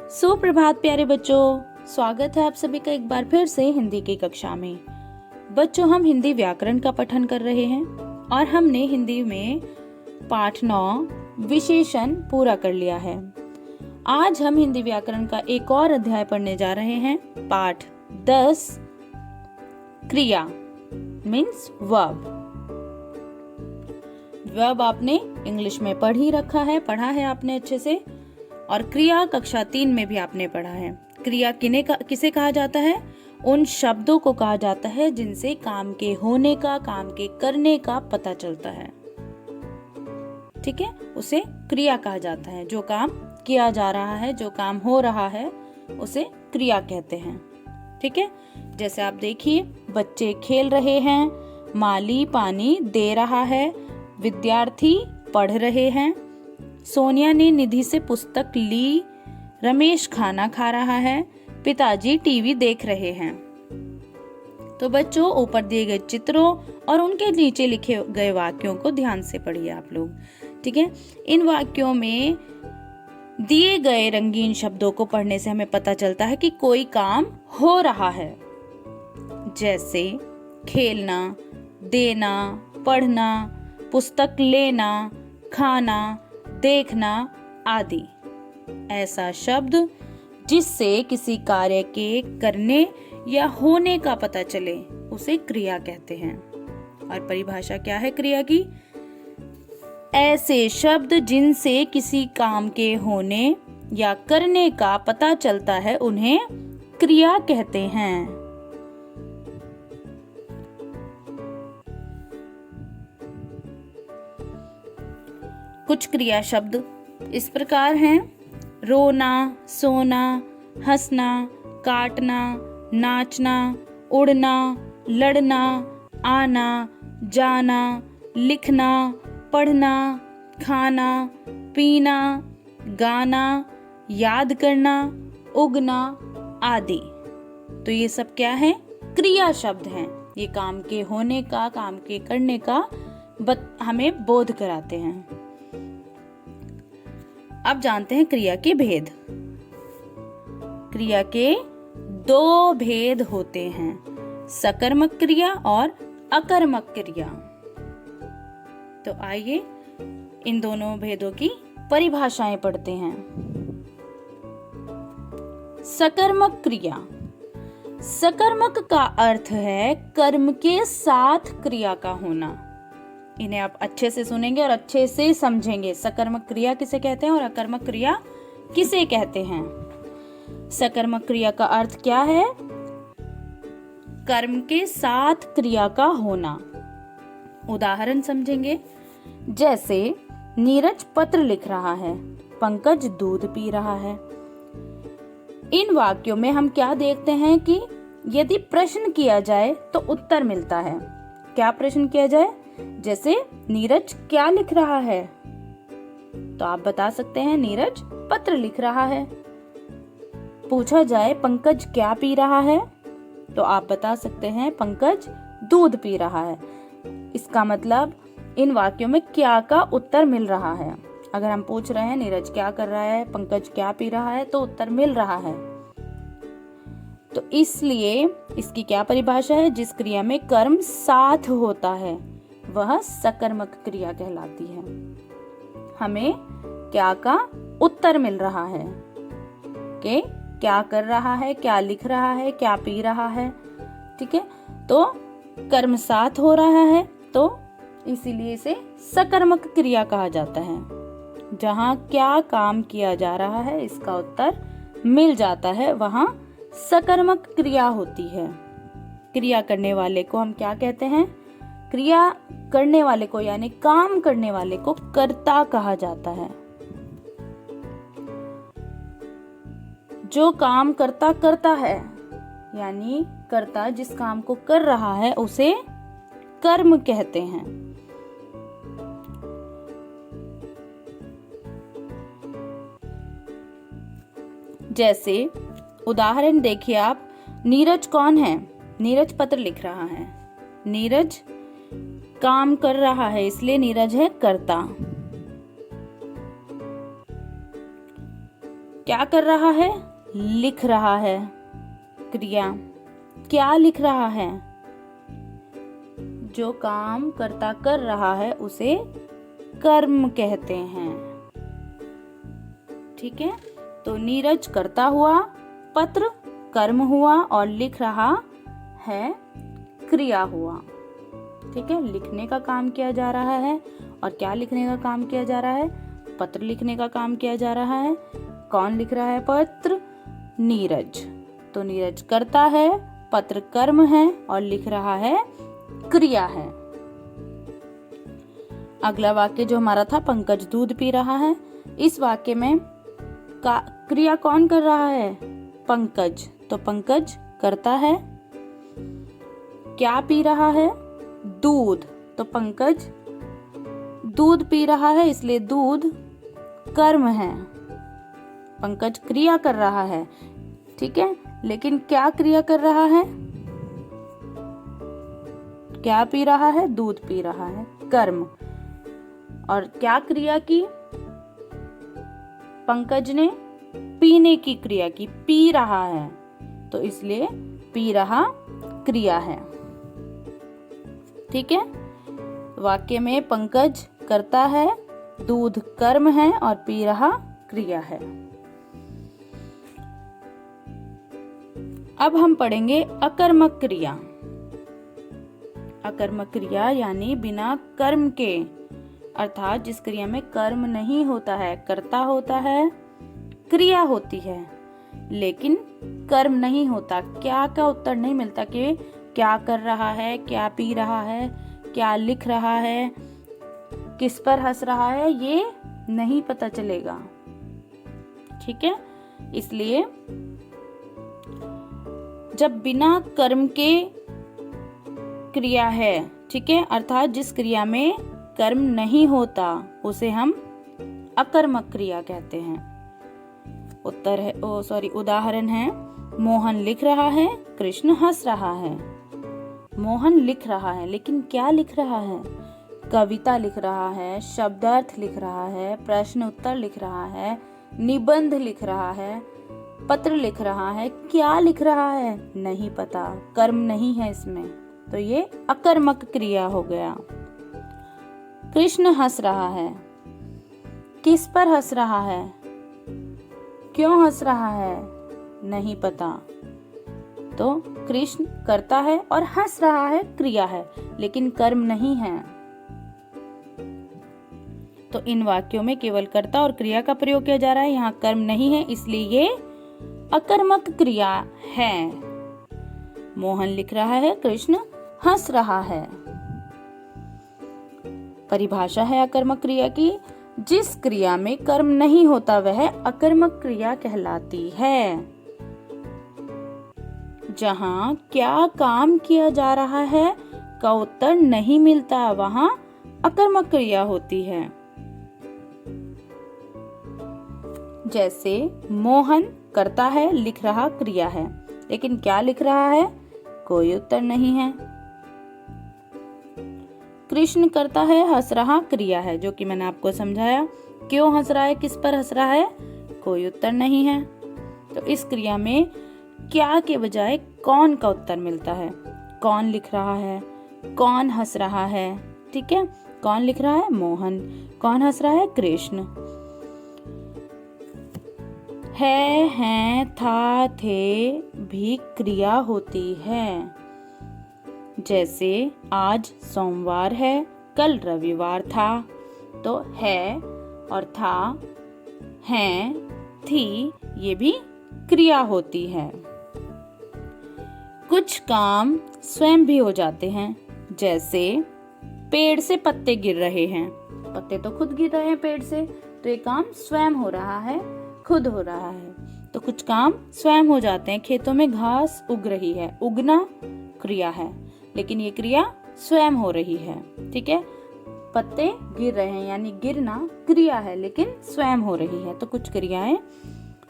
सुप्रभात प्यारे बच्चों, स्वागत है आप सभी का एक बार फिर से हिंदी की कक्षा में। बच्चों, हम हिंदी व्याकरण का पठन कर रहे हैं और हमने हिंदी में पाठ 9 विशेषण पूरा कर लिया है। आज हम हिंदी व्याकरण का एक और अध्याय पढ़ने जा रहे हैं, पाठ 10 क्रिया मीन्स वर्ब। वर्ब आपने इंग्लिश में पढ़ा है आपने अच्छे से, और क्रिया कक्षा 3 में भी आपने पढ़ा है। क्रिया किसे कहा जाता है? उन शब्दों को कहा जाता है जिनसे काम के होने का, काम के करने का पता चलता है। ठीक है, उसे क्रिया कहा जाता है। जो काम किया जा रहा है, जो काम हो रहा है, उसे क्रिया कहते हैं। ठीक है, जैसे आप देखिए, बच्चे खेल रहे हैं, माली पानी दे रहा है, विद्यार्थी पढ़ रहे हैं, सोनिया ने निधि से पुस्तक ली, रमेश खाना खा रहा है, पिताजी टीवी देख रहे हैं। तो बच्चों, ऊपर दिए गए चित्रों और उनके नीचे लिखे गए वाक्यों को ध्यान से पढ़िए आप लोग। ठीक है, इन वाक्यों में दिए गए रंगीन शब्दों को पढ़ने से हमें पता चलता है कि कोई काम हो रहा है, जैसे खेलना, देना, पढ़ना, पुस्तक लेना, खाना, देखना आदि। ऐसा शब्द जिससे किसी कार्य के करने या होने का पता चले, उसे क्रिया कहते हैं। और परिभाषा क्या है क्रिया की? ऐसे शब्द जिनसे किसी काम के होने या करने का पता चलता है, उन्हें क्रिया कहते हैं। कुछ क्रिया शब्द इस प्रकार हैं: रोना, सोना, हंसना, काटना, नाचना, उड़ना, लड़ना, आना, जाना, लिखना, पढ़ना, खाना, पीना, गाना, याद करना, उगना आदि। तो ये सब क्या है? क्रिया शब्द हैं। ये काम के होने का, काम के करने का हमें बोध कराते हैं। अब जानते हैं क्रिया के भेद। क्रिया के 2 भेद होते हैं, सकर्मक क्रिया और अकर्मक क्रिया। तो आइए इन दोनों भेदों की परिभाषाएं पढ़ते हैं। सकर्मक क्रिया। सकर्मक का अर्थ है कर्म के साथ क्रिया का होना। इन्हें आप अच्छे से सुनेंगे और अच्छे से समझेंगे। सकर्मक क्रिया किसे कहते हैं और अकर्मक क्रिया किसे कहते हैं? सकर्मक क्रिया का अर्थ क्या है? कर्म के साथ क्रिया का होना। उदाहरण समझेंगे, जैसे नीरज पत्र लिख रहा है, पंकज दूध पी रहा है। इन वाक्यों में हम क्या देखते हैं कि यदि प्रश्न किया जाए तो उत्तर मिलता है। क्या प्रश्न किया जाए? जैसे नीरज क्या लिख रहा है, तो आप बता सकते हैं नीरज पत्र लिख रहा है। पूछा जाए पंकज क्या पी रहा है, तो आप बता सकते हैं पंकज दूध पी रहा है। इसका मतलब इन वाक्यों में क्या का उत्तर मिल रहा है। अगर हम पूछ रहे हैं नीरज क्या कर रहा है, पंकज क्या पी रहा है, तो उत्तर मिल रहा है। तो इसलिए इसकी क्या परिभाषा है? जिस क्रिया में कर्म साथ होता है वह सकर्मक क्रिया कहलाती है। हमें क्या का उत्तर मिल रहा है कि क्या कर रहा है, क्या लिख रहा है, क्या पी रहा है। ठीक है, तो कर्म साथ हो रहा है, तो इसीलिए इसे सकर्मक क्रिया कहा जाता है। जहाँ क्या काम किया जा रहा है इसका उत्तर मिल जाता है, वहाँ सकर्मक क्रिया होती है। क्रिया करने वाले को हम क्या कहते हैं? क्रिया करने वाले को यानी काम करने वाले को कर्ता कहा जाता है। जो काम कर्ता करता है, यानी कर्ता जिस काम को कर रहा है, उसे कर्म कहते हैं। जैसे उदाहरण देखिए आप, नीरज कौन है? नीरज पत्र लिख रहा है। नीरज काम कर रहा है, इसलिए नीरज है कर्ता। क्या कर रहा है? लिख रहा है। क्रिया क्या लिख रहा है? जो काम कर्ता कर रहा है उसे कर्म कहते हैं। ठीक है, तो नीरज करता हुआ, पत्र कर्म हुआ और लिख रहा है क्रिया हुआ। ठीक है, लिखने का काम किया जा रहा है। और क्या लिखने का काम किया जा रहा है? पत्र लिखने का काम किया जा रहा है। कौन लिख रहा है पत्र? नीरज। तो नीरज करता है, पत्र कर्म है और लिख रहा है क्रिया है। अगला वाक्य जो हमारा था, पंकज दूध पी रहा है। इस वाक्य में क्रिया कौन कर रहा है? पंकज। तो पंकज करता है। क्या पी रहा है? दूध। तो पंकज दूध पी रहा है, इसलिए दूध कर्म है। पंकज क्रिया कर रहा है। ठीक है, लेकिन क्या क्रिया कर रहा है? क्या पी रहा है? दूध पी रहा है, कर्म। और क्या क्रिया की? पंकज ने पीने की क्रिया की, पी रहा है, तो इसलिए पी रहा क्रिया है। ठीक है, वाक्य में पंकज करता है, दूध कर्म है और पी रहा क्रिया है। अब हम पढ़ेंगे अकर्मक क्रिया। अकर्मक क्रिया यानी बिना कर्म के, अर्थात जिस क्रिया में कर्म नहीं होता है, कर्ता होता है, क्रिया होती है लेकिन कर्म नहीं होता। क्या का उत्तर नहीं मिलता कि क्या कर रहा है, क्या पी रहा है, क्या लिख रहा है, किस पर हंस रहा है, ये नहीं पता चलेगा। ठीक है, इसलिए जब बिना कर्म के क्रिया है, ठीक है, अर्थात जिस क्रिया में कर्म नहीं होता, उसे हम अकर्मक क्रिया कहते हैं। उदाहरण है, मोहन लिख रहा है, कृष्ण हंस रहा है। मोहन लिख रहा है, लेकिन क्या लिख रहा है? कविता लिख रहा है, शब्दार्थ लिख रहा है, प्रश्न उत्तर लिख रहा है, निबंध लिख रहा है, पत्र लिख रहा है। क्या लिख रहा है? नहीं पता, कर्म नहीं है इसमें, तो ये अकर्मक क्रिया हो गया। कृष्ण हंस रहा है, किस पर हंस रहा है? क्यों हंस रहा है? नहीं पता, तो कृष्ण करता है और हंस रहा है क्रिया है, लेकिन कर्म नहीं है। तो इन वाक्यों में केवल कर्ता और क्रिया का प्रयोग किया जा रहा है, यहाँ कर्म नहीं है, इसलिए ये अकर्मक क्रिया है। मोहन लिख रहा है, कृष्ण हंस रहा है। परिभाषा है अकर्मक क्रिया की, जिस क्रिया में कर्म नहीं होता वह अकर्मक क्रिया कहलाती है। जहाँ क्या काम किया जा रहा है का उत्तर नहीं मिलता, वहाँ अकर्मक क्रिया होती है। जैसे मोहन करता है, लिख रहा क्रिया है, लेकिन क्या लिख रहा है? कोई उत्तर नहीं है। कृष्ण करता है, हंस रहा क्रिया है, जो कि मैंने आपको समझाया। क्यों हंस रहा है, किस पर हंस रहा है? कोई उत्तर नहीं है। तो इस क्रिया में क्या के बजाय कौन का उत्तर मिलता है। कौन लिख रहा है, कौन हंस रहा है। ठीक है, कौन लिख रहा है? मोहन। कौन हंस रहा है? कृष्ण। है, हैं, था, थे भी क्रिया होती है। जैसे आज सोमवार है, कल रविवार था, तो है और था, हैं, थी, ये भी क्रिया होती है। कुछ काम स्वयं भी हो जाते हैं, जैसे पेड़ से पत्ते गिर रहे हैं। पत्ते तो खुद गिर रहे हैं पेड़ से, तो ये काम स्वयं हो रहा है, खुद हो रहा है। तो कुछ काम स्वयं हो जाते हैं। खेतों में घास उग रही है, उगना क्रिया है, लेकिन ये क्रिया स्वयं हो रही है। ठीक है, पत्ते गिर रहे हैं यानी गिरना क्रिया है, लेकिन स्वयं हो रही है। तो कुछ क्रियाएं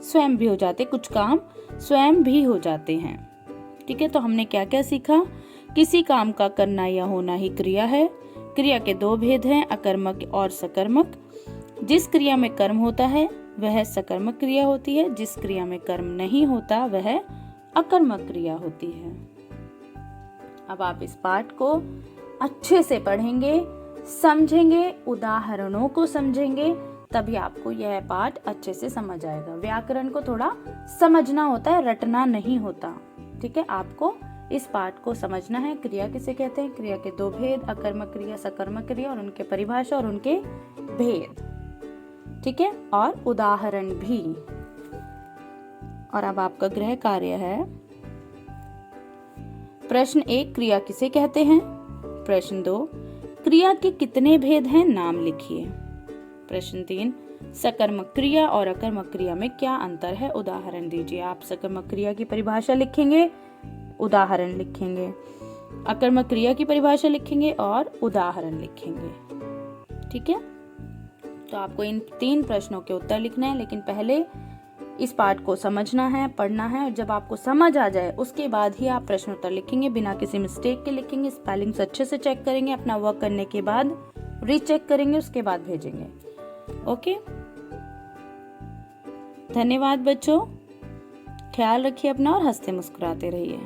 स्वयं भी हो जाते, कुछ काम स्वयं भी हो जाते हैं। ठीक है, तो हमने क्या क्या सीखा? किसी काम का करना या होना ही क्रिया है। क्रिया के दो भेद हैं, अकर्मक और सकर्मक। जिस क्रिया में कर्म होता है वह सकर्मक क्रिया होती है। जिस क्रिया में कर्म नहीं होता वह अकर्मक क्रिया होती है। अब आप इस पाठ को अच्छे से पढ़ेंगे, समझेंगे, उदाहरणों को समझेंगे, तभी आपको यह पाठ अच्छे से समझ आएगा। व्याकरण को थोड़ा समझना होता है, रटना नहीं होता। ठीक है, आपको इस पाठ को समझना है। क्रिया किसे कहते हैं, क्रिया के दो भेद, अकर्मक क्रिया, सकर्मक क्रिया, और उनके परिभाषा और उनके भेद। ठीक है, और उदाहरण भी। और अब आपका गृह कार्य है। प्रश्न 1, क्रिया किसे कहते हैं। प्रश्न 2, क्रिया के कितने भेद हैं, नाम लिखिए। प्रश्न 3, सकर्मक क्रिया और अकर्मक क्रिया में क्या अंतर है, उदाहरण दीजिए। आप सकर्मक क्रिया की परिभाषा लिखेंगे, उदाहरण लिखेंगे, अकर्मक क्रिया की परिभाषा लिखेंगे और उदाहरण लिखेंगे। ठीक है, तो आपको इन 3 प्रश्नों के उत्तर लिखना है, लेकिन पहले इस पाठ को समझना है, पढ़ना है, और जब आपको समझ आ जाए उसके बाद ही आप प्रश्न उत्तर लिखेंगे। बिना किसी मिस्टेक के लिखेंगे, स्पेलिंग्स अच्छे से चेक करेंगे, अपना वर्क करने के बाद रीचेक करेंगे, उसके बाद भेजेंगे। ओके, धन्यवाद बच्चों, ख्याल रखिए अपना और हंसते मुस्कुराते रहिए।